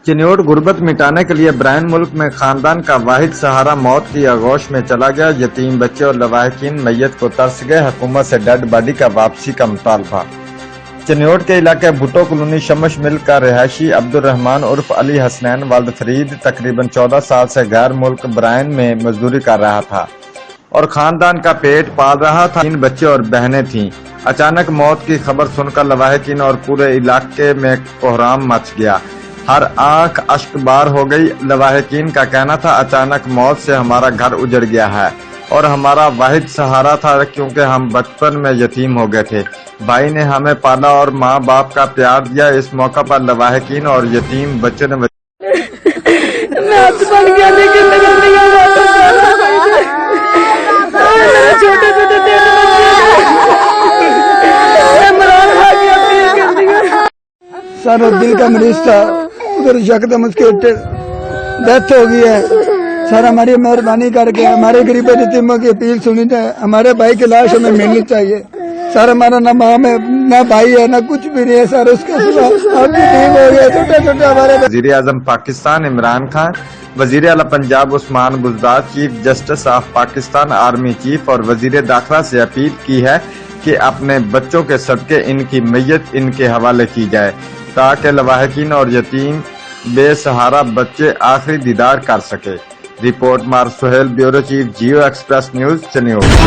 चिन्योट गुर्बत मिटाने के लिए ब्रायन मुल्क में खानदान का वाहिद सहारा मौत की आगोश में चला गया। यतीम बच्चे और लवाहिकीन मैयत को तरस गए। हुकूमत से डेड बॉडी का वापसी का मुतालबा। चिन्योट के इलाके भुट्टो कॉलोनी शमश मिल का रिहायशी अब्दुल रहमान उर्फ अली हसनैन वालिद फरीद तकरीबन 14 साल से गैर मुल्क ब्रायन में मजदूरी कर रहा था और खानदान का पेट पाल रहा था। 3 बच्चे और बहनें थीं। अचानक मौत की खबर सुनकर लवाहिकीन और पूरे इलाके में कोहराम मच गया। हर आंख अश्कबार हो गई। लवाहिकीन का कहना था, अचानक मौत से हमारा घर उजड़ गया है और हमारा वाहिद सहारा था, क्योंकि हम बचपन में यतीम हो गए थे। भाई ने हमें पाला और माँ बाप का प्यार दिया। इस मौका पर लवाहिकीन और यतीम बच्चे ने सारा दिल का मरीज था, उधर यकदम उसकी डेथ हो गई है। सर हमारी मेहरबानी करके हमारे गरीब यतीमों की अपील सुनी जाए। हमारे भाई की लाश हमें मिलनी चाहिए। सर हमारा ना माँ है ना भाई है ना कुछ भी नहीं है सर, उसके सिवा आपकी टीम हो गया छोटे छोटे हमारे। वजीर आजम पाकिस्तान इमरान खान, वजीर आला Punjab Usman Buzdar, chief justice of Pakistan, army chief और वजीर दाखिला से अपील की है कि अपने बच्चों के सदके इनकी मैयत इनके हवाले की जाए ताकि लवाहिकीन और यतीम बेसहारा बच्चे आखिरी दीदार कर सके। रिपोर्ट मार सुहेल, ब्यूरो चीफ, जियो एक्सप्रेस न्यूज, चिन्योट।